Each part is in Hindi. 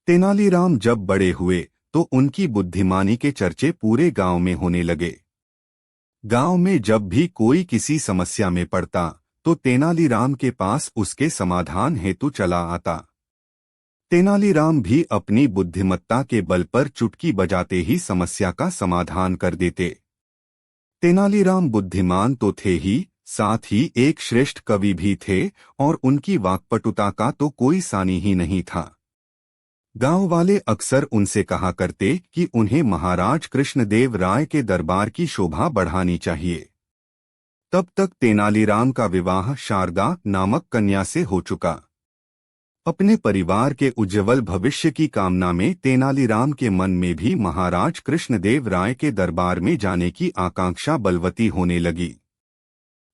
तेनालीराम जब बड़े हुए तो उनकी बुद्धिमानी के चर्चे पूरे गांव में होने लगे। गांव में जब भी कोई किसी समस्या में पड़ता तो तेनालीराम के पास उसके समाधान हेतु चला आता। तेनालीराम भी अपनी बुद्धिमत्ता के बल पर चुटकी बजाते ही समस्या का समाधान कर देते। तेनालीराम बुद्धिमान तो थे ही, साथ ही एक श्रेष्ठ कवि भी थे और उनकी वाक्पटुता का तो कोई सानी ही नहीं था। गांव वाले अक्सर उनसे कहा करते कि उन्हें महाराज कृष्णदेव राय के दरबार की शोभा बढ़ानी चाहिए। तब तक तेनालीराम का विवाह शारदा नामक कन्या से हो चुका। अपने परिवार के उज्ज्वल भविष्य की कामना में तेनालीराम के मन में भी महाराज कृष्णदेव राय के दरबार में जाने की आकांक्षा बलवती होने लगी।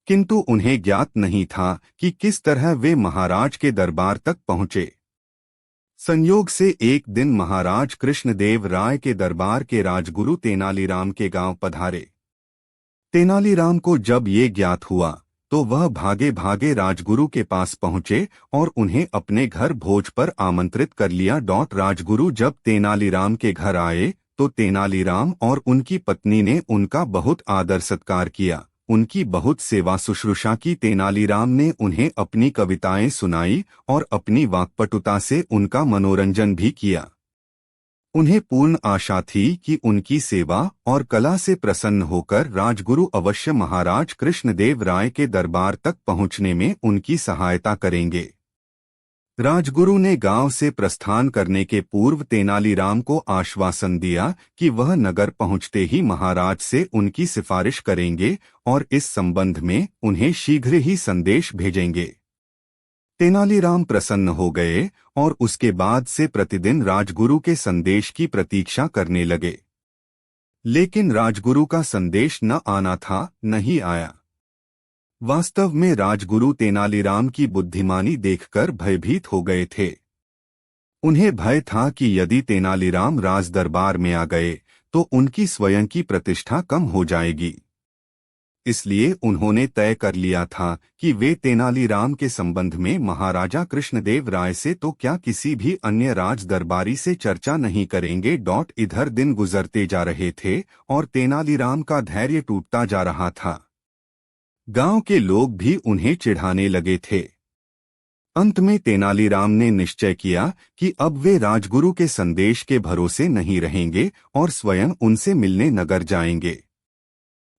किंतु उन्हें ज्ञात नहीं था कि किस तरह वे महाराज के दरबार तक पहुंचे। संयोग से एक दिन महाराज कृष्णदेव राय के दरबार के राजगुरु तेनालीराम के गांव पधारे। तेनालीराम को जब ये ज्ञात हुआ तो वह भागे भागे राजगुरु के पास पहुंचे और उन्हें अपने घर भोज पर आमंत्रित कर लिया। राजगुरु जब तेनालीराम के घर आए तो तेनालीराम और उनकी पत्नी ने उनका बहुत आदर सत्कार किया, उनकी बहुत सेवा शुश्रूषा की। तेनालीराम ने उन्हें अपनी कविताएं सुनाई और अपनी वाक्पटुता से उनका मनोरंजन भी किया। उन्हें पूर्ण आशा थी कि उनकी सेवा और कला से प्रसन्न होकर राजगुरु अवश्य महाराज कृष्णदेव राय के दरबार तक पहुंचने में उनकी सहायता करेंगे। राजगुरु ने गांव से प्रस्थान करने के पूर्व तेनालीराम को आश्वासन दिया कि वह नगर पहुंचते ही महाराज से उनकी सिफारिश करेंगे और इस संबंध में उन्हें शीघ्र ही संदेश भेजेंगे। तेनालीराम प्रसन्न हो गए और उसके बाद से प्रतिदिन राजगुरु के संदेश की प्रतीक्षा करने लगे। लेकिन राजगुरु का संदेश न आना था, नहीं आया। वास्तव में राजगुरु तेनालीराम की बुद्धिमानी देखकर भयभीत हो गए थे। उन्हें भय था कि यदि तेनालीराम राज दरबार में आ गए तो उनकी स्वयं की प्रतिष्ठा कम हो जाएगी। इसलिए उन्होंने तय कर लिया था कि वे तेनालीराम के संबंध में महाराजा कृष्णदेव राय से तो क्या किसी भी अन्य राज दरबारी से चर्चा नहीं करेंगे। इधर दिन गुजरते जा रहे थे और तेनालीराम का धैर्य टूटता जा रहा था। गांव के लोग भी उन्हें चिढ़ाने लगे थे। अंत में तेनालीराम ने निश्चय किया कि अब वे राजगुरु के संदेश के भरोसे नहीं रहेंगे और स्वयं उनसे मिलने नगर जाएंगे।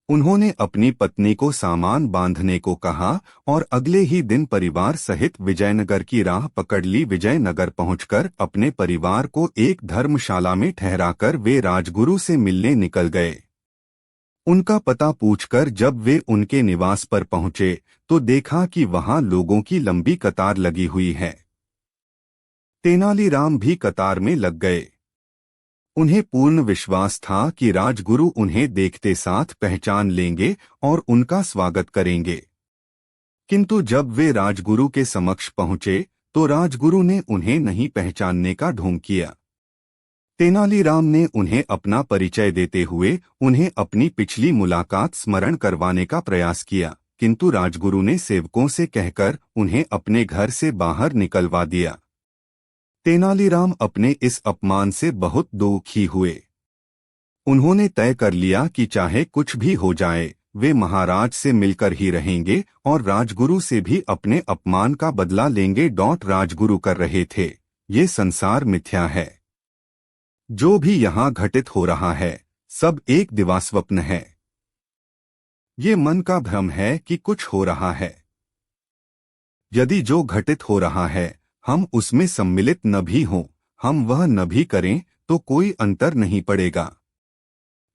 उन्होंने अपनी पत्नी को सामान बांधने को कहा और अगले ही दिन परिवार सहित विजयनगर की राह पकड़ ली। विजयनगर पहुंचकर अपने परिवार को एक धर्मशाला में ठहराकर वे राजगुरु से मिलने निकल गए। उनका पता पूछकर जब वे उनके निवास पर पहुंचे तो देखा कि वहां लोगों की लंबी कतार लगी हुई है। तेनालीराम भी कतार में लग गए। उन्हें पूर्ण विश्वास था कि राजगुरु उन्हें देखते साथ पहचान लेंगे और उनका स्वागत करेंगे। किंतु जब वे राजगुरु के समक्ष पहुंचे तो राजगुरु ने उन्हें नहीं पहचानने का ढोंग किया। तेनालीराम ने उन्हें अपना परिचय देते हुए उन्हें अपनी पिछली मुलाकात स्मरण करवाने का प्रयास किया, किंतु राजगुरु ने सेवकों से कहकर उन्हें अपने घर से बाहर निकलवा दिया। तेनालीराम अपने इस अपमान से बहुत दुखी हुए। उन्होंने तय कर लिया कि चाहे कुछ भी हो जाए वे महाराज से मिलकर ही रहेंगे और राजगुरु से भी अपने अपमान का बदला लेंगे। राजगुरु कर रहे थे, ये संसार मिथ्या है। जो भी यहाँ घटित हो रहा है सब एक दिवास्वप्न है। ये मन का भ्रम है कि कुछ हो रहा है। यदि जो घटित हो रहा है हम उसमें सम्मिलित न भी हों, हम वह न भी करें तो कोई अंतर नहीं पड़ेगा।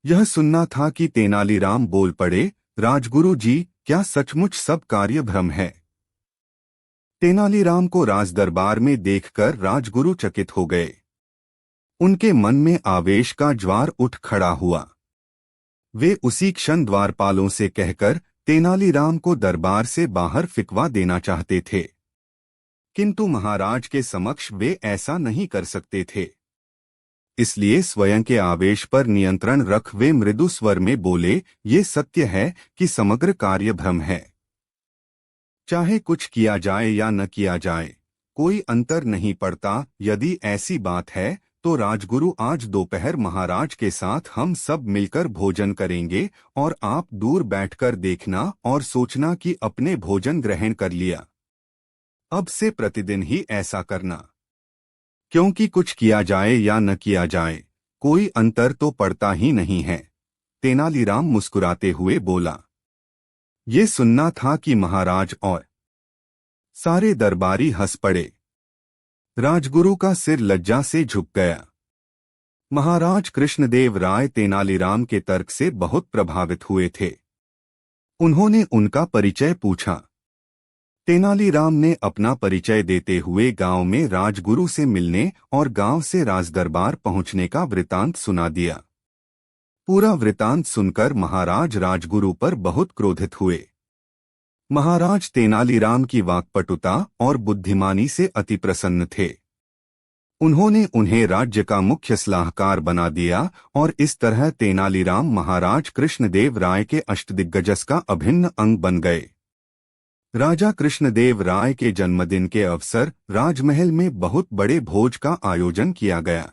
यह सुनना था कि तेनालीराम बोल पड़े, राजगुरु जी, क्या सचमुच सब कार्य भ्रम है? तेनालीराम को राजदरबार में देखकर राजगुरु चकित हो गए। उनके मन में आवेश का ज्वार उठ खड़ा हुआ। वे उसी क्षण द्वारपालों से कहकर तेनालीराम को दरबार से बाहर फिकवा देना चाहते थे, किंतु महाराज के समक्ष वे ऐसा नहीं कर सकते थे। इसलिए स्वयं के आवेश पर नियंत्रण रख वे मृदु स्वर में बोले, ये सत्य है कि समग्र कार्य भ्रम है। चाहे कुछ किया जाए या न किया जाए, कोई अंतर नहीं पड़ता। यदि ऐसी बात है तो राजगुरु आज दोपहर महाराज के साथ हम सब मिलकर भोजन करेंगे और आप दूर बैठकर देखना और सोचना कि अपने भोजन ग्रहण कर लिया। अब से प्रतिदिन ही ऐसा करना, क्योंकि कुछ किया जाए या न किया जाए कोई अंतर तो पड़ता ही नहीं है। तेनालीराम मुस्कुराते हुए बोला। ये सुनना था कि महाराज और सारे दरबारी हंस पड़े। राजगुरु का सिर लज्जा से झुक गया। महाराज कृष्णदेव राय तेनालीराम के तर्क से बहुत प्रभावित हुए थे। उन्होंने उनका परिचय पूछा। तेनालीराम ने अपना परिचय देते हुए गांव में राजगुरु से मिलने और गांव से राजदरबार पहुंचने का वृतांत सुना दिया। पूरा वृतांत सुनकर महाराज राजगुरु पर बहुत क्रोधित हुए। महाराज तेनालीराम की वाक्पटुता और बुद्धिमानी से अति प्रसन्न थे। उन्होंने उन्हें राज्य का मुख्य सलाहकार बना दिया और इस तरह तेनालीराम महाराज कृष्णदेव राय के अष्टदिग्गजस का अभिन्न अंग बन गए। राजा कृष्णदेव राय के जन्मदिन के अवसर राजमहल में बहुत बड़े भोज का आयोजन किया गया।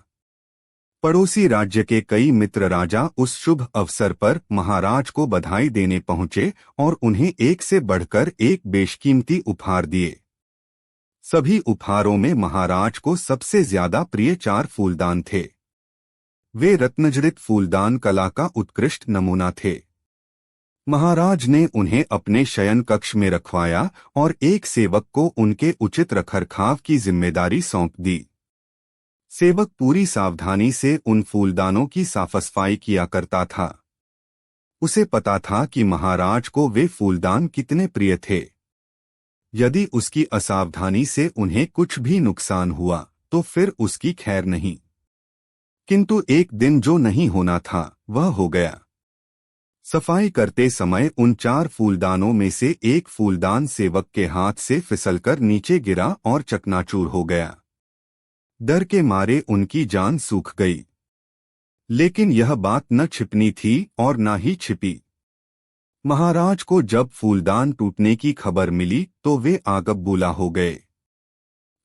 पड़ोसी राज्य के कई मित्र राजा उस शुभ अवसर पर महाराज को बधाई देने पहुंचे और उन्हें एक से बढ़कर एक बेशकीमती उपहार दिए। सभी उपहारों में महाराज को सबसे ज्यादा प्रिय 4 फूलदान थे। वे रत्नजड़ित फूलदान कला का उत्कृष्ट नमूना थे। महाराज ने उन्हें अपने शयन कक्ष में रखवाया और एक सेवक को उनके उचित रखरखाव की जिम्मेदारी सौंप दी। सेवक पूरी सावधानी से उन फूलदानों की साफ-सफाई किया करता था। उसे पता था कि महाराज को वे फूलदान कितने प्रिय थे। यदि उसकी असावधानी से उन्हें कुछ भी नुकसान हुआ तो फिर उसकी खैर नहीं। किंतु एक दिन जो नहीं होना था वह हो गया। सफाई करते समय उन 4 फूलदानों में से एक फूलदान सेवक के हाथ से फिसलकर नीचे गिरा और चकनाचूर हो गया। डर के मारे उनकी जान सूख गई। लेकिन यह बात न छिपनी थी और न ही छिपी। महाराज को जब फूलदान टूटने की खबर मिली तो वे आगबबूला हो गए।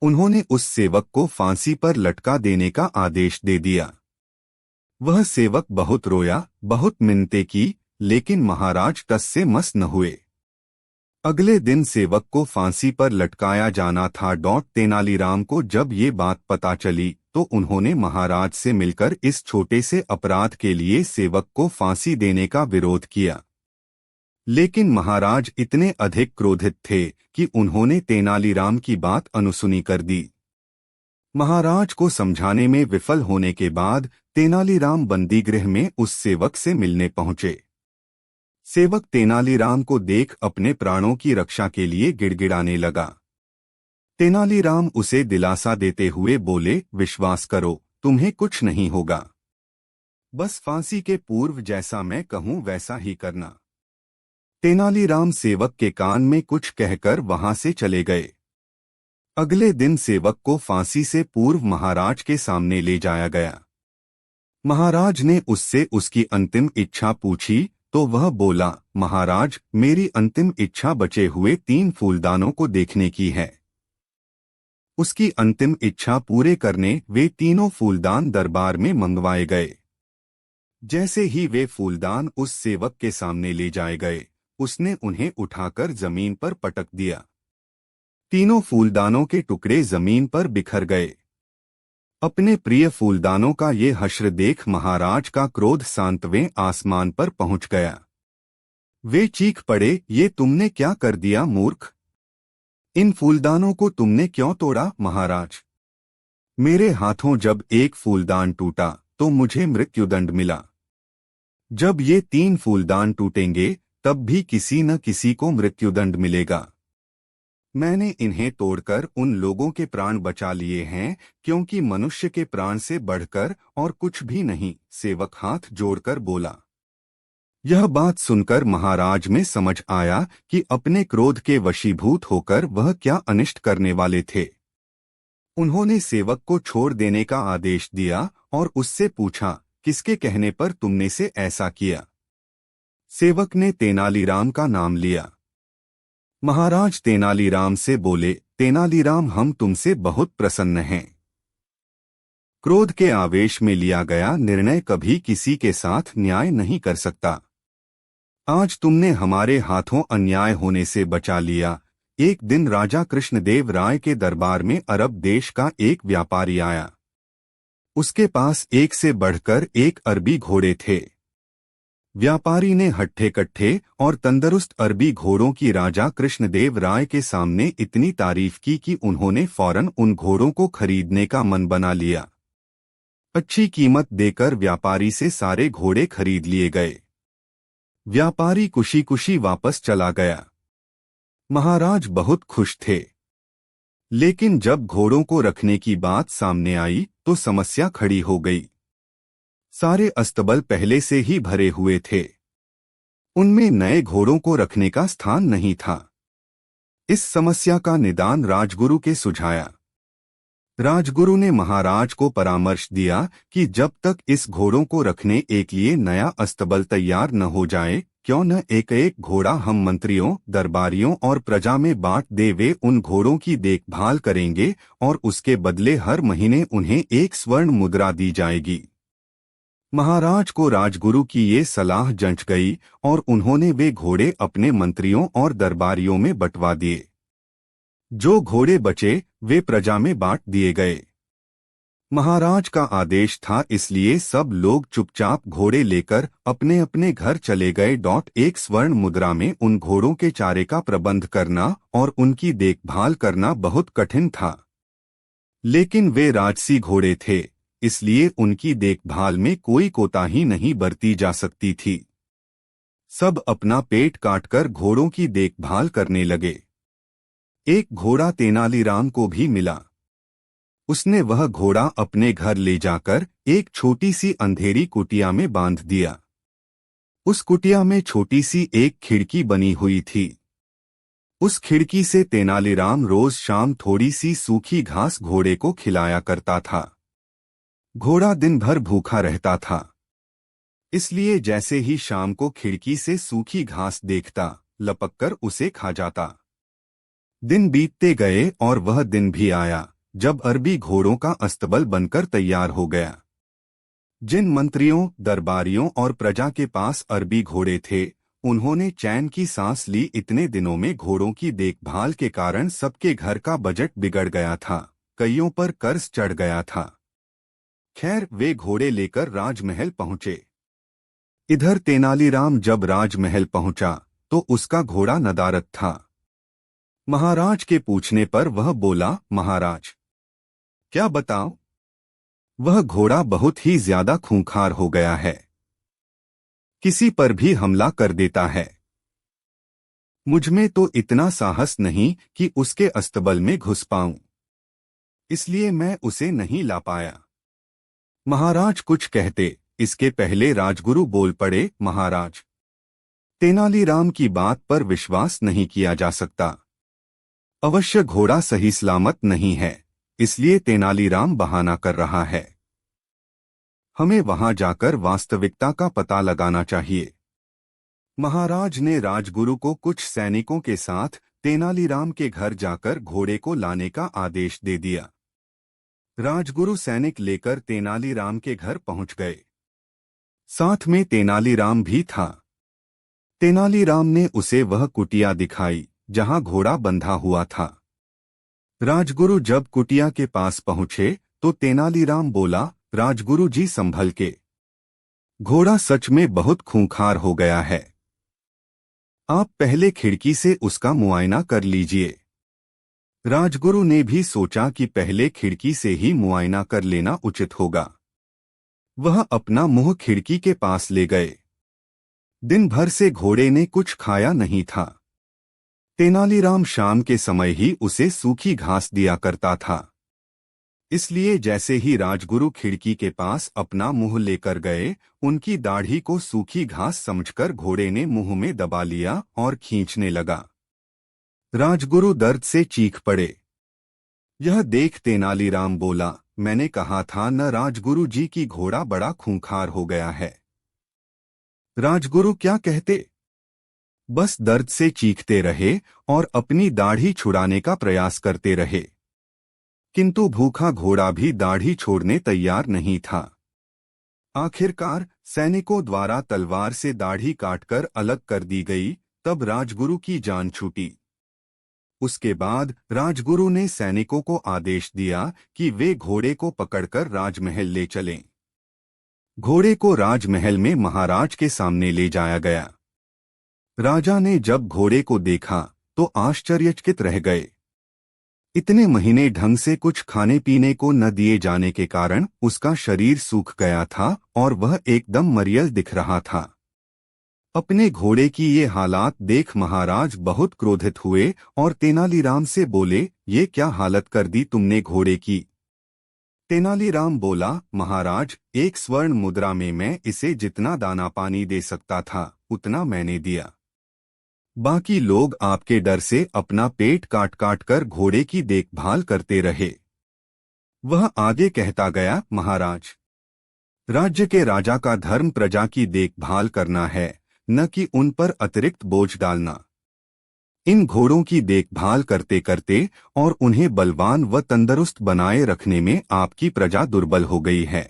उन्होंने उस सेवक को फांसी पर लटका देने का आदेश दे दिया। वह सेवक बहुत रोया, बहुत मिन्नतें की, लेकिन महाराज टस से मस न हुए। अगले दिन सेवक को फांसी पर लटकाया जाना था। तेनालीराम को जब ये बात पता चली तो उन्होंने महाराज से मिलकर इस छोटे से अपराध के लिए सेवक को फांसी देने का विरोध किया। लेकिन महाराज इतने अधिक क्रोधित थे कि उन्होंने तेनालीराम की बात अनसुनी कर दी। महाराज को समझाने में विफल होने के बाद तेनालीराम बंदीगृह में उस सेवक से मिलने पहुंचे। सेवक तेनालीराम को देख अपने प्राणों की रक्षा के लिए गिड़गिड़ाने लगा। तेनालीराम उसे दिलासा देते हुए बोले, विश्वास करो, तुम्हें कुछ नहीं होगा। बस फांसी के पूर्व जैसा मैं कहूं वैसा ही करना। तेनालीराम सेवक के कान में कुछ कहकर वहां से चले गए। अगले दिन सेवक को फांसी से पूर्व महाराज के सामने ले जाया गया। महाराज ने उससे उसकी अंतिम इच्छा पूछी तो वह बोला, महाराज, मेरी अंतिम इच्छा बचे हुए 3 फूलदानों को देखने की है। उसकी अंतिम इच्छा पूरे करने वे तीनों फूलदान दरबार में मंगवाए गए। जैसे ही वे फूलदान उस सेवक के सामने ले जाए गए, उसने उन्हें उठाकर जमीन पर पटक दिया। तीनों फूलदानों के टुकड़े जमीन पर बिखर गए। अपने प्रिय फूलदानों का ये हश्र देख महाराज का क्रोध सांतवें आसमान पर पहुंच गया। वे चीख पड़े, ये तुमने क्या कर दिया मूर्ख? इन फूलदानों को तुमने क्यों तोड़ा महाराज? मेरे हाथों जब एक फूलदान टूटा तो मुझे मृत्युदंड मिला। जब ये 3 फूलदान टूटेंगे तब भी किसी न किसी को मृत्युदंड मिलेगा। मैंने इन्हें तोड़कर उन लोगों के प्राण बचा लिए हैं क्योंकि मनुष्य के प्राण से बढ़कर और कुछ भी नहीं। सेवक हाथ जोड़कर बोला। यह बात सुनकर महाराज में समझ आया कि अपने क्रोध के वशीभूत होकर वह क्या अनिष्ट करने वाले थे। उन्होंने सेवक को छोड़ देने का आदेश दिया और उससे पूछा, किसके कहने पर तुमने से ऐसा किया? सेवक ने तेनालीराम का नाम लिया। महाराज तेनालीराम से बोले, तेनालीराम हम तुमसे बहुत प्रसन्न हैं। क्रोध के आवेश में लिया गया निर्णय कभी किसी के साथ न्याय नहीं कर सकता। आज तुमने हमारे हाथों अन्याय होने से बचा लिया। एक दिन राजा कृष्णदेव राय के दरबार में अरब देश का एक व्यापारी आया। उसके पास एक से बढ़कर एक अरबी घोड़े थे। व्यापारी ने हट्ठे कट्ठे और तंदुरुस्त अरबी घोड़ों की राजा कृष्णदेव राय के सामने इतनी तारीफ की कि उन्होंने फौरन उन घोड़ों को खरीदने का मन बना लिया। अच्छी कीमत देकर व्यापारी से सारे घोड़े खरीद लिए गए। व्यापारी खुशी खुशी वापस चला गया। महाराज बहुत खुश थे। लेकिन जब घोड़ों को रखने की बात सामने आई तो समस्या खड़ी हो गई। सारे अस्तबल पहले से ही भरे हुए थे। उनमें नए घोड़ों को रखने का स्थान नहीं था। इस समस्या का निदान राजगुरु के सुझाया। राजगुरु ने महाराज को परामर्श दिया कि जब तक इस घोड़ों को रखने एक लिए नया अस्तबल तैयार न हो जाए, क्यों न एक एक घोड़ा हम मंत्रियों, दरबारियों और प्रजा में बांट दे। वे उन घोड़ों की देखभाल करेंगे और उसके बदले हर महीने उन्हें एक स्वर्ण मुद्रा दी जाएगी। महाराज को राजगुरु की ये सलाह जंच गई और उन्होंने वे घोड़े अपने मंत्रियों और दरबारियों में बंटवा दिए। जो घोड़े बचे वे प्रजा में बांट दिए गए। महाराज का आदेश था, इसलिए सब लोग चुपचाप घोड़े लेकर अपने अपने घर चले गए। एक स्वर्ण मुद्रा में उन घोड़ों के चारे का प्रबंध करना और उनकी देखभाल करना बहुत कठिन था। लेकिन वे राजसी घोड़े थे, इसलिए उनकी देखभाल में कोई कोताही नहीं बरती जा सकती थी। सब अपना पेट काटकर घोड़ों की देखभाल करने लगे। एक घोड़ा तेनालीराम को भी मिला। उसने वह घोड़ा अपने घर ले जाकर एक छोटी सी अंधेरी कुटिया में बांध दिया। उस कुटिया में छोटी सी एक खिड़की बनी हुई थी। उस खिड़की से तेनालीराम रोज शाम थोड़ी सी सूखी घास घोड़े को खिलाया करता था। घोड़ा दिन भर भूखा रहता था, इसलिए जैसे ही शाम को खिड़की से सूखी घास देखता, लपककर उसे खा जाता। दिन बीतते गए और वह दिन भी आया जब अरबी घोड़ों का अस्तबल बनकर तैयार हो गया। जिन मंत्रियों, दरबारियों और प्रजा के पास अरबी घोड़े थे, उन्होंने चैन की सांस ली। इतने दिनों में घोड़ों की देखभाल के कारण सबके घर का बजट बिगड़ गया था, कईयों पर कर्ज चढ़ गया था। खैर, वे घोड़े लेकर राजमहल पहुंचे। इधर तेनालीराम जब राजमहल पहुंचा तो उसका घोड़ा नदारद था। महाराज के पूछने पर वह बोला, महाराज क्या बताऊं? वह घोड़ा बहुत ही ज्यादा खूंखार हो गया है। किसी पर भी हमला कर देता है। मुझमें तो इतना साहस नहीं कि उसके अस्तबल में घुस पाऊं, इसलिए मैं उसे नहीं ला पाया। महाराज कुछ कहते, इसके पहले राजगुरु बोल पड़े, महाराज तेनालीराम की बात पर विश्वास नहीं किया जा सकता। अवश्य घोड़ा सही सलामत नहीं है, इसलिए तेनालीराम बहाना कर रहा है। हमें वहां जाकर वास्तविकता का पता लगाना चाहिए। महाराज ने राजगुरु को कुछ सैनिकों के साथ तेनालीराम के घर जाकर घोड़े को लाने का आदेश दे दिया। राजगुरु सैनिक लेकर तेनालीराम के घर पहुंच गए। साथ में तेनालीराम भी था। तेनालीराम ने उसे वह कुटिया दिखाई जहां घोड़ा बंधा हुआ था। राजगुरु जब कुटिया के पास पहुंचे तो तेनालीराम बोला, राजगुरु जी संभल के, घोड़ा सच में बहुत खूंखार हो गया है। आप पहले खिड़की से उसका मुआयना कर लीजिए। राजगुरु ने भी सोचा कि पहले खिड़की से ही मुआयना कर लेना उचित होगा। वह अपना मुंह खिड़की के पास ले गए। दिन भर से घोड़े ने कुछ खाया नहीं था। तेनालीराम शाम के समय ही उसे सूखी घास दिया करता था, इसलिए जैसे ही राजगुरु खिड़की के पास अपना मुंह लेकर गए, उनकी दाढ़ी को सूखी घास समझकर घोड़े ने मुंह में दबा लिया और खींचने लगा। राजगुरु दर्द से चीख पड़े। यह देख तेनालीराम बोला, मैंने कहा था न राजगुरु जी की घोड़ा बड़ा खूंखार हो गया है। राजगुरु क्या कहते? बस दर्द से चीखते रहे और अपनी दाढ़ी छुड़ाने का प्रयास करते रहे, किंतु भूखा घोड़ा भी दाढ़ी छोड़ने तैयार नहीं था। आखिरकार सैनिकों द्वारा तलवार से दाढ़ी काटकर अलग कर दी गई। तब राजगुरु की जान छूटी। उसके बाद राजगुरु ने सैनिकों को आदेश दिया कि वे घोड़े को पकड़कर राजमहल ले चलें। घोड़े को राजमहल में महाराज के सामने ले जाया गया। राजा ने जब घोड़े को देखा तो आश्चर्यचकित रह गए। इतने महीने ढंग से कुछ खाने पीने को न दिए जाने के कारण उसका शरीर सूख गया था और वह एकदम मरियल दिख रहा था। अपने घोड़े की ये हालात देख महाराज बहुत क्रोधित हुए और तेनालीराम से बोले, ये क्या हालत कर दी तुमने घोड़े की। तेनालीराम बोला, महाराज, एक स्वर्ण मुद्रा में मैं इसे जितना दाना पानी दे सकता था उतना मैंने दिया। बाकी लोग आपके डर से अपना पेट काट काट कर घोड़े की देखभाल करते रहे। वह आगे कहता गया, महाराज, राज्य के राजा का धर्म प्रजा की देखभाल करना है, न कि उन पर अतिरिक्त बोझ डालना। इन घोड़ों की देखभाल करते करते और उन्हें बलवान व तंदुरुस्त बनाए रखने में आपकी प्रजा दुर्बल हो गई है।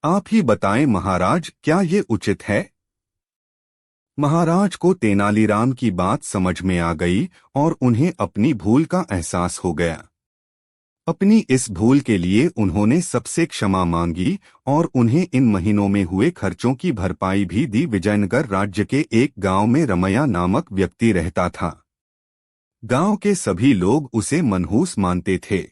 आप ही बताएं महाराज, क्या ये उचित है। महाराज को तेनालीराम की बात समझ में आ गई और उन्हें अपनी भूल का एहसास हो गया। अपनी इस भूल के लिए उन्होंने सबसे क्षमा मांगी और उन्हें इन महीनों में हुए खर्चों की भरपाई भी दी। विजयनगर राज्य के एक गांव में रमैया नामक व्यक्ति रहता था। गांव के सभी लोग उसे मनहूस मानते थे।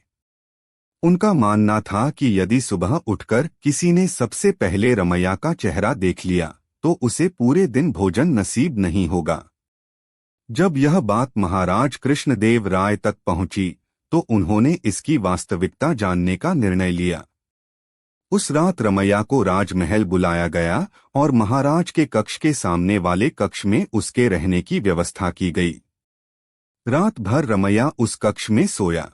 उनका मानना था कि यदि सुबह उठकर किसी ने सबसे पहले रमैया का चेहरा देख लिया तो उसे पूरे दिन भोजन नसीब नहीं होगा। जब यह बात महाराज कृष्णदेव राय तक पहुंची तो उन्होंने इसकी वास्तविकता जानने का निर्णय लिया। उस रात रमैया को राजमहल बुलाया गया और महाराज के कक्ष के सामने वाले कक्ष में उसके रहने की व्यवस्था की गई। रात भर रमैया उस कक्ष में सोया।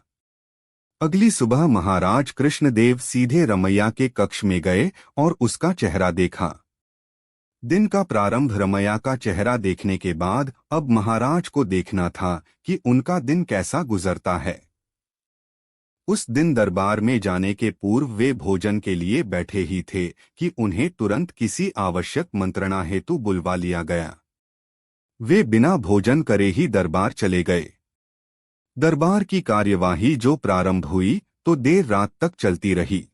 अगली सुबह महाराज कृष्णदेव सीधे रमैया के कक्ष में गए और उसका चेहरा देखा। दिन का प्रारंभ रमैया का चेहरा देखने के बाद अब महाराज को देखना था कि उनका दिन कैसा गुजरता है। उस दिन दरबार में जाने के पूर्व वे भोजन के लिए बैठे ही थे कि उन्हें तुरंत किसी आवश्यक मंत्रणा हेतु बुलवा लिया गया। वे बिना भोजन करे ही दरबार चले गए। दरबार की कार्यवाही जो प्रारंभ हुई तो देर रात तक चलती रही।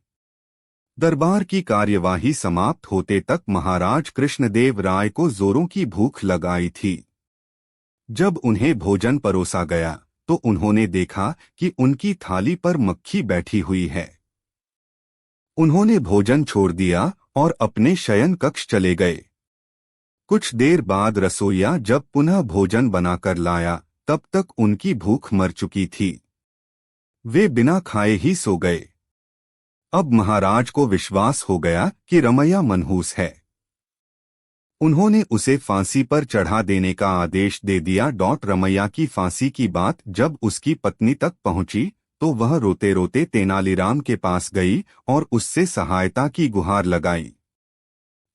दरबार की कार्यवाही समाप्त होते तक महाराज कृष्णदेव राय को जोरों की भूख लग आई थी। जब उन्हें भोजन परोसा गया तो उन्होंने देखा कि उनकी थाली पर मक्खी बैठी हुई है। उन्होंने भोजन छोड़ दिया और अपने शयन कक्ष चले गए। कुछ देर बाद रसोइया जब पुनः भोजन बनाकर लाया तब तक उनकी भूख मर चुकी थी। वे बिना खाए ही सो गए। अब महाराज को विश्वास हो गया कि रमैया मनहूस है। उन्होंने उसे फांसी पर चढ़ा देने का आदेश दे दिया। रमैया की फांसी की बात जब उसकी पत्नी तक पहुंची तो वह रोते रोते तेनालीराम के पास गई और उससे सहायता की गुहार लगाई।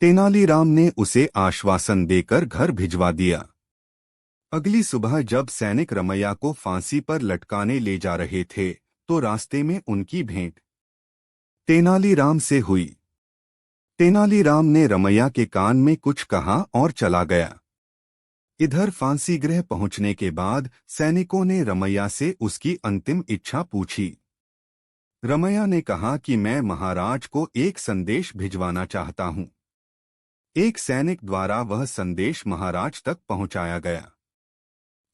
तेनालीराम ने उसे आश्वासन देकर घर भिजवा दिया। अगली सुबह जब सैनिक रमैया को फांसी पर लटकाने ले जा रहे थे तो रास्ते में उनकी भेंट तेनालीराम से हुई। तेनालीराम ने रमैया के कान में कुछ कहा और चला गया। इधर फांसी गृह पहुंचने के बाद सैनिकों ने रमैया से उसकी अंतिम इच्छा पूछी। रमैया ने कहा कि मैं महाराज को एक संदेश भिजवाना चाहता हूं। एक सैनिक द्वारा वह संदेश महाराज तक पहुंचाया गया।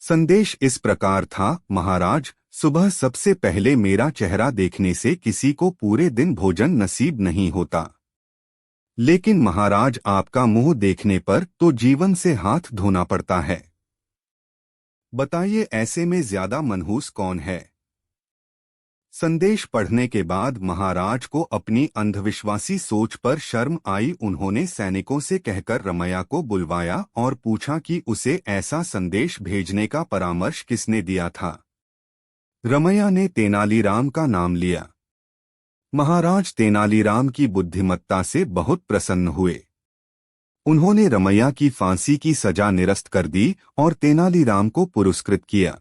संदेश इस प्रकार था, महाराज, सुबह सबसे पहले मेरा चेहरा देखने से किसी को पूरे दिन भोजन नसीब नहीं होता, लेकिन महाराज आपका मुंह देखने पर तो जीवन से हाथ धोना पड़ता है। बताइए ऐसे में ज्यादा मनहूस कौन है। संदेश पढ़ने के बाद महाराज को अपनी अंधविश्वासी सोच पर शर्म आई। उन्होंने सैनिकों से कहकर रमैया को बुलवाया और पूछा कि उसे ऐसा संदेश भेजने का परामर्श किसने दिया था। रमैया ने तेनालीराम का नाम लिया। महाराज तेनालीराम की बुद्धिमत्ता से बहुत प्रसन्न हुए। उन्होंने रमैया की फांसी की सजा निरस्त कर दी और तेनालीराम को पुरस्कृत किया।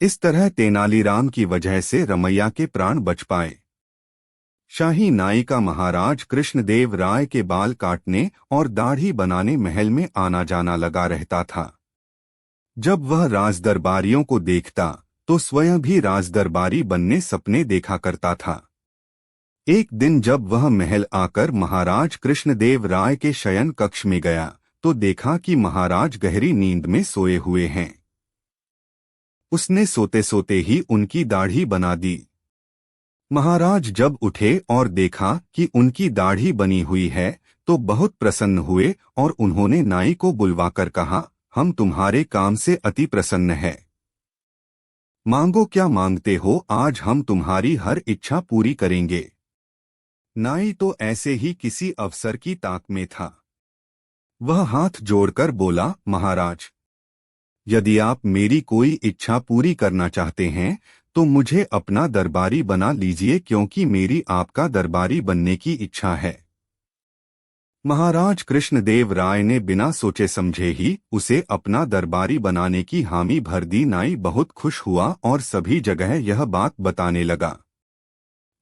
इस तरह तेनालीराम की वजह से रमैया के प्राण बच पाए। शाही नाई का महाराज कृष्णदेव राय के बाल काटने और दाढ़ी बनाने महल में आना जाना लगा रहता था। जब वह राजदरबारियों को देखता तो स्वयं भी राजदरबारी बनने सपने देखा करता था। एक दिन जब वह महल आकर महाराज कृष्णदेव राय के शयन कक्ष में गया तो देखा कि महाराज गहरी नींद में सोए हुए हैं। उसने सोते सोते ही उनकी दाढ़ी बना दी। महाराज जब उठे और देखा कि उनकी दाढ़ी बनी हुई है तो बहुत प्रसन्न हुए और उन्होंने नाई को बुलवाकर कहा, हम तुम्हारे काम से अति प्रसन्न हैं। मांगो क्या मांगते हो, आज हम तुम्हारी हर इच्छा पूरी करेंगे। नाई तो ऐसे ही किसी अवसर की ताक में था। वह हाथ जोड़कर बोला, महाराज, यदि आप मेरी कोई इच्छा पूरी करना चाहते हैं तो मुझे अपना दरबारी बना लीजिए, क्योंकि मेरी आपका दरबारी बनने की इच्छा है। महाराज कृष्णदेव राय ने बिना सोचे समझे ही उसे अपना दरबारी बनाने की हामी भर दी। नाई बहुत खुश हुआ और सभी जगह यह बात बताने लगा।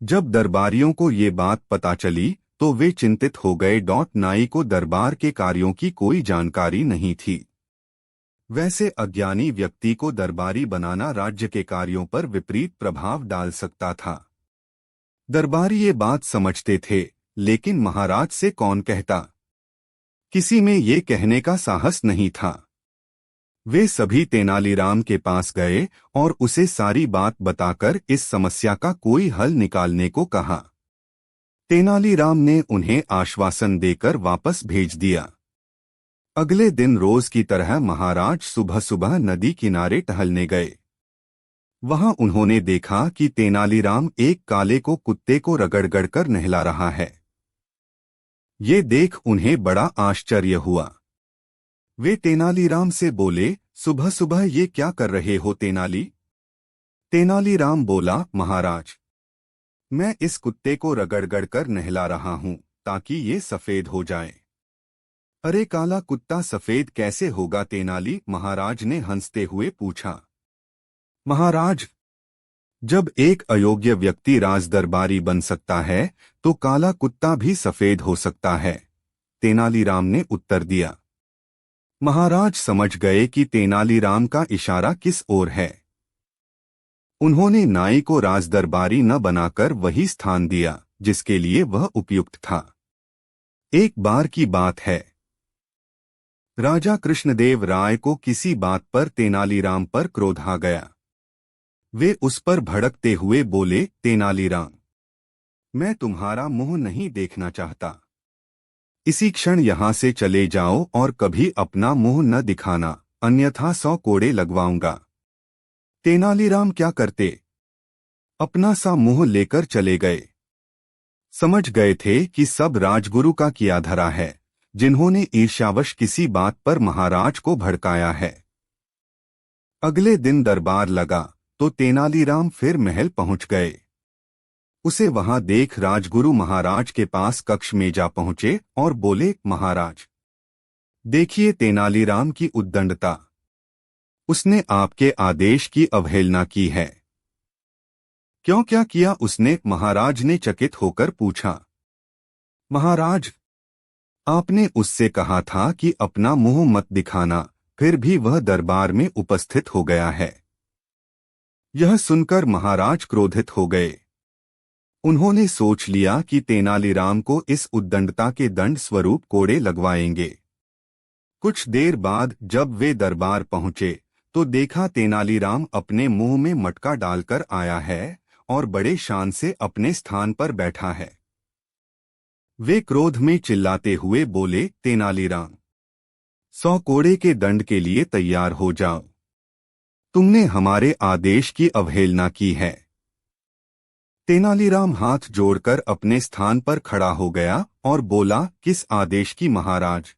जब दरबारियों को ये बात पता चली तो वे चिंतित हो गए। नाई को दरबार के कार्यों की कोई जानकारी नहीं थी। वैसे अज्ञानी व्यक्ति को दरबारी बनाना राज्य के कार्यों पर विपरीत प्रभाव डाल सकता था। दरबारी ये बात समझते थे, लेकिन महाराज से कौन कहता। किसी में ये कहने का साहस नहीं था। वे सभी तेनालीराम के पास गए और उसे सारी बात बताकर इस समस्या का कोई हल निकालने को कहा। तेनालीराम ने उन्हें आश्वासन देकर वापस भेज दिया। अगले दिन रोज की तरह महाराज सुबह सुबह नदी किनारे टहलने गए। वहां उन्होंने देखा कि तेनालीराम एक काले को कुत्ते को रगड़ कर नहला रहा है। ये देख उन्हें बड़ा आश्चर्य हुआ। वे तेनालीराम से बोले, सुबह सुबह ये क्या कर रहे हो तेनाली? तेनालीराम बोला, महाराज, मैं इस कुत्ते को रगड़ कर नहला रहा हूं ताकि ये सफेद हो जाए। अरे काला कुत्ता सफेद कैसे होगा तेनाली? महाराज ने हंसते हुए पूछा। महाराज, जब एक अयोग्य व्यक्ति राजदरबारी बन सकता है तो काला कुत्ता भी सफेद हो सकता है, तेनालीराम ने उत्तर दिया। महाराज समझ गए कि तेनालीराम का इशारा किस ओर है। उन्होंने नाई को राजदरबारी न बनाकर वही स्थान दिया जिसके लिए वह उपयुक्त था। एक बार की बात है, राजा कृष्णदेव राय को किसी बात पर तेनालीराम पर क्रोध आ गया। वे उस पर भड़कते हुए बोले, तेनालीराम, मैं तुम्हारा मुंह नहीं देखना चाहता। इसी क्षण यहां से चले जाओ और कभी अपना मुंह न दिखाना, अन्यथा 100 कोड़े लगवाऊंगा। तेनालीराम क्या करते, अपना सा मुंह लेकर चले गए। समझ गए थे कि सब राजगुरु का किया धरा है, जिन्होंने ईर्ष्यावश किसी बात पर महाराज को भड़काया है। अगले दिन दरबार लगा तो तेनालीराम फिर महल पहुंच गए। उसे वहां देख राजगुरु महाराज के पास कक्ष में जा पहुंचे और बोले, महाराज, देखिए तेनालीराम की उद्दंडता। उसने आपके आदेश की अवहेलना की है। क्यों, क्या किया उसने? महाराज ने चकित होकर पूछा। महाराज, आपने उससे कहा था कि अपना मुंह मत दिखाना, फिर भी वह दरबार में उपस्थित हो गया है। यह सुनकर महाराज क्रोधित हो गए। उन्होंने सोच लिया कि तेनालीराम को इस उद्दंडता के दंड स्वरूप कोड़े लगवाएंगे। कुछ देर बाद जब वे दरबार पहुंचे तो देखा तेनालीराम अपने मुंह में मटका डालकर आया है और बड़े शान से अपने स्थान पर बैठा है। वे क्रोध में चिल्लाते हुए बोले, तेनालीराम, 100 कोड़े के दंड के लिए तैयार हो जाओ। तुमने हमारे आदेश की अवहेलना की है। तेनालीराम हाथ जोड़कर अपने स्थान पर खड़ा हो गया और बोला, किस आदेश की महाराज?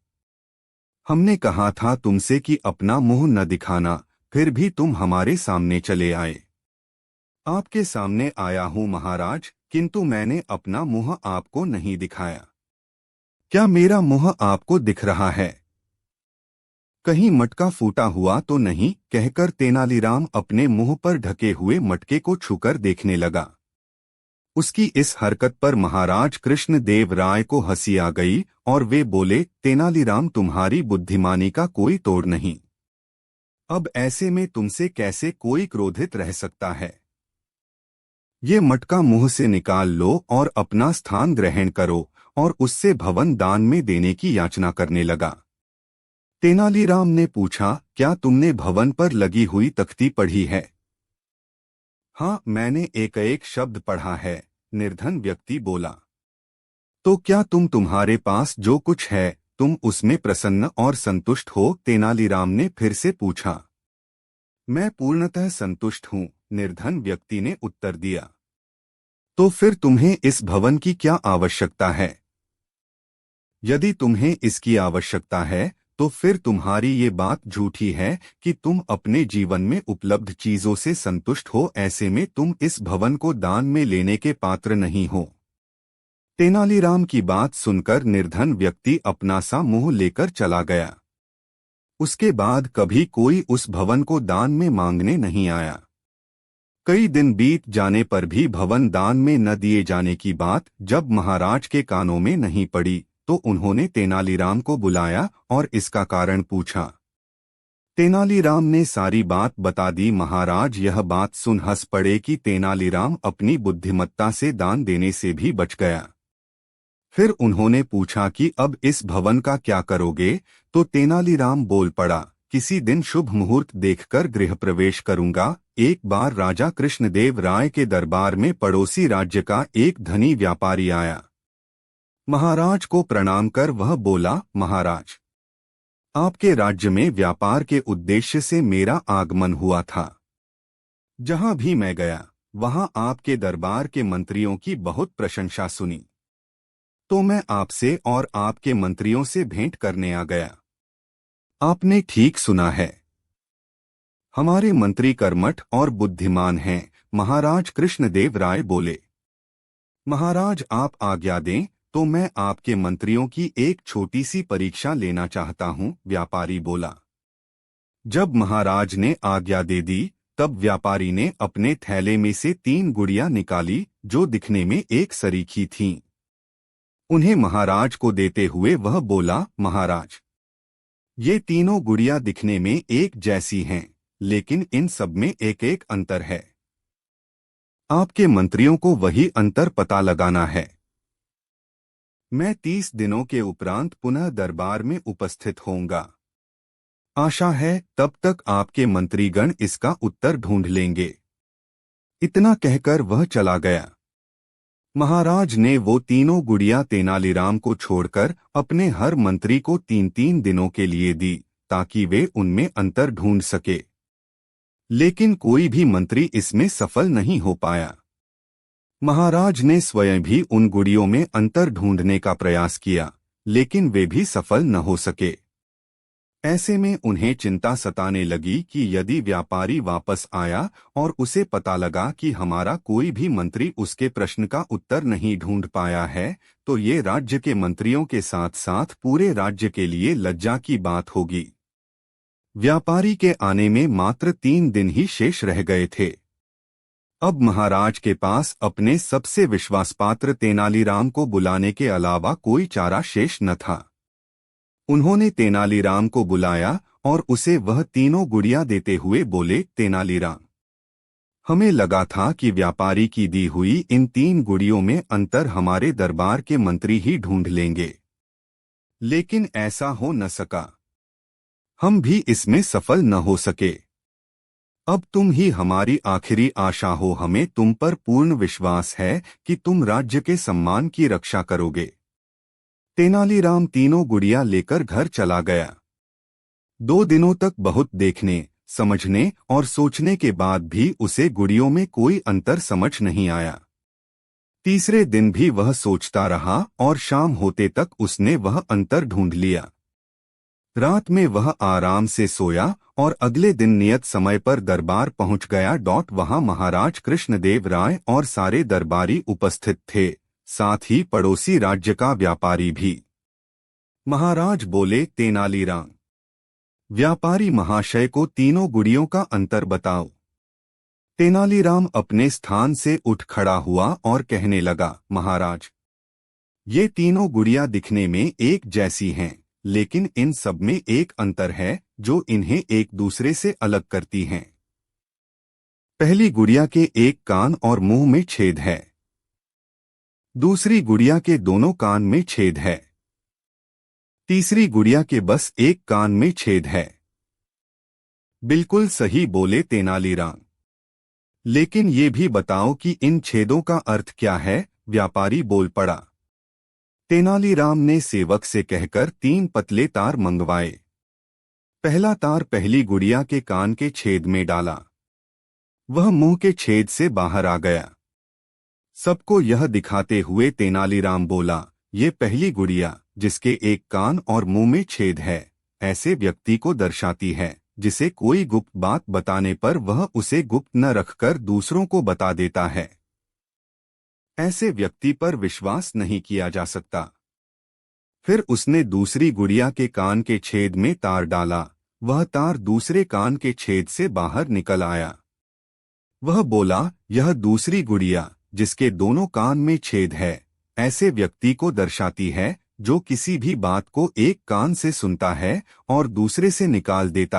हमने कहा था तुमसे कि अपना मुंह न दिखाना, फिर भी तुम हमारे सामने चले आए। आपके सामने आया हूं महाराज, किंतु मैंने अपना मुंह आपको नहीं दिखाया। क्या मेरा मुंह आपको दिख रहा है? कहीं मटका फूटा हुआ तो नहीं, कहकर तेनालीराम अपने मुंह पर ढके हुए मटके को छूकर देखने लगा। उसकी इस हरकत पर महाराज कृष्णदेव राय को हंसी आ गई और वे बोले, तेनालीराम, तुम्हारी बुद्धिमानी का कोई तोड़ नहीं। अब ऐसे में तुमसे कैसे कोई क्रोधित रह सकता है? ये मटका मुंह से निकाल लो और अपना स्थान ग्रहण करो, और उससे भवन दान में देने की याचना करने लगा। तेनालीराम ने पूछा, क्या तुमने भवन पर लगी हुई तख्ती पढ़ी है? हाँ, मैंने एक एक शब्द पढ़ा है, निर्धन व्यक्ति बोला। तो क्या तुम्हारे पास जो कुछ है, तुम उसमें प्रसन्न और संतुष्ट हो? तेनालीराम ने फिर से पूछा। मैं पूर्णतः संतुष्ट हूँ, निर्धन व्यक्ति ने उत्तर दिया। तो फिर तुम्हें इस भवन की क्या आवश्यकता है? यदि तुम्हें इसकी आवश्यकता है, तो फिर तुम्हारी ये बात झूठी है कि तुम अपने जीवन में उपलब्ध चीजों से संतुष्ट हो। ऐसे में तुम इस भवन को दान में लेने के पात्र नहीं हो। तेनालीराम की बात सुनकर निर्धन व्यक्ति अपना सा मुंह लेकर चला गया। उसके बाद कभी कोई उस भवन को दान में मांगने नहीं आया। कई दिन बीत जाने पर भी भवन दान में न दिए जाने की बात जब महाराज के कानों में नहीं पड़ी, तो उन्होंने तेनालीराम को बुलाया और इसका कारण पूछा। तेनालीराम ने सारी बात बता दी। महाराज यह बात सुन हंस पड़े कि तेनालीराम अपनी बुद्धिमत्ता से दान देने से भी बच गया। फिर उन्होंने पूछा कि अब इस भवन का क्या करोगे? तो तेनालीराम बोल पड़ा, किसी दिन शुभ मुहूर्त देखकर गृह प्रवेश करूंगा। एक बार राजा कृष्णदेव राय के दरबार में पड़ोसी राज्य का एक धनी व्यापारी आया। महाराज को प्रणाम कर वह बोला, महाराज, आपके राज्य में व्यापार के उद्देश्य से मेरा आगमन हुआ था। जहां भी मैं गया, वहां आपके दरबार के मंत्रियों की बहुत प्रशंसा सुनी। तो मैं आपसे और आपके मंत्रियों से भेंट करने आ गया। आपने ठीक सुना है, हमारे मंत्री कर्मठ और बुद्धिमान हैं। महाराज कृष्णदेव राय बोले। महाराज आप आज्ञा दें तो मैं आपके मंत्रियों की एक छोटी सी परीक्षा लेना चाहता हूं, व्यापारी बोला। जब महाराज ने आज्ञा दे दी, तब व्यापारी ने अपने थैले में से 3 गुड़ियां निकाली जो दिखने में एक सरीखी थीं। उन्हें महाराज को देते हुए वह बोला, महाराज, ये तीनों गुड़ियां दिखने में एक जैसी हैं, लेकिन इन सब में एक एक अंतर है। आपके मंत्रियों को वही अंतर पता लगाना है। मैं 30 दिनों के उपरांत पुनः दरबार में उपस्थित होऊंगा। आशा है तब तक आपके मंत्रीगण इसका उत्तर ढूंढ लेंगे। इतना कहकर वह चला गया। महाराज ने वो तीनों गुड़ियां तेनालीराम को छोड़कर अपने हर मंत्री को 3-3 दिनों के लिए दी, ताकि वे उनमें अंतर ढूंढ सके। लेकिन कोई भी मंत्री इसमें सफल नहीं हो पाया। महाराज ने स्वयं भी उन गुड़ियों में अंतर ढूंढने का प्रयास किया, लेकिन वे भी सफल न हो सके। ऐसे में उन्हें चिंता सताने लगी कि यदि व्यापारी वापस आया और उसे पता लगा कि हमारा कोई भी मंत्री उसके प्रश्न का उत्तर नहीं ढूंढ पाया है, तो ये राज्य के मंत्रियों के साथ साथ पूरे राज्य के लिए लज्जा की बात होगी। व्यापारी के आने में मात्र 3 दिन ही शेष रह गए थे। अब महाराज के पास अपने सबसे विश्वासपात्र तेनालीराम को बुलाने के अलावा कोई चारा शेष न था। उन्होंने तेनालीराम को बुलाया और उसे वह तीनों गुड़ियां देते हुए बोले, तेनालीराम, हमें लगा था कि व्यापारी की दी हुई इन 3 गुड़ियों में अंतर हमारे दरबार के मंत्री ही ढूंढ लेंगे, लेकिन ऐसा हो न सका। हम भी इसमें सफल न हो सके। अब तुम ही हमारी आखिरी आशा हो। हमें तुम पर पूर्ण विश्वास है कि तुम राज्य के सम्मान की रक्षा करोगे। तेनालीराम तीनों गुड़ियां लेकर घर चला गया। 2 दिनों तक बहुत देखने, समझने और सोचने के बाद भी उसे गुड़ियों में कोई अंतर समझ नहीं आया। तीसरे दिन भी वह सोचता रहा और शाम होते तक उसने वह अंतर ढूंढ लिया। रात में वह आराम से सोया और अगले दिन नियत समय पर दरबार पहुंच गया। वहां महाराज कृष्णदेव राय और सारे दरबारी उपस्थित थे, साथ ही पड़ोसी राज्य का व्यापारी भी। महाराज बोले, तेनालीराम, व्यापारी महाशय को तीनों गुड़ियों का अंतर बताओ। तेनालीराम अपने स्थान से उठ खड़ा हुआ और कहने लगा, महाराज, ये तीनों गुड़ियां दिखने में एक जैसी हैं, लेकिन इन सब में एक अंतर है जो इन्हें एक दूसरे से अलग करती हैं। पहली गुड़िया के एक कान और मुंह में छेद है। दूसरी गुड़िया के दोनों कान में छेद है। तीसरी गुड़िया के बस एक कान में छेद है। बिल्कुल सही बोले तेनालीराम, लेकिन ये भी बताओ कि इन छेदों का अर्थ क्या है? व्यापारी बोल पड़ा। तेनालीराम ने सेवक से कहकर 3 पतले तार मंगवाए। पहला तार पहली गुड़िया के कान के छेद में डाला। वह मुंह के छेद से बाहर आ गया। सबको यह दिखाते हुए तेनालीराम बोला, ये पहली गुड़िया जिसके एक कान और मुंह में छेद है, ऐसे व्यक्ति को दर्शाती है जिसे कोई गुप्त बात बताने पर वह उसे गुप्त न रखकर दूसरों को बता देता है। ऐसे व्यक्ति पर विश्वास नहीं किया जा सकता। फिर उसने दूसरी गुड़िया के कान के छेद में तार डाला। वह तार दूसरे कान के छेद से बाहर निकल आया। वह बोला, यह दूसरी गुड़िया जिसके दोनों कान में छेद है, ऐसे व्यक्ति को दर्शाती है जो किसी भी बात को एक कान से सुनता है और दूसरे से निकाल देता है।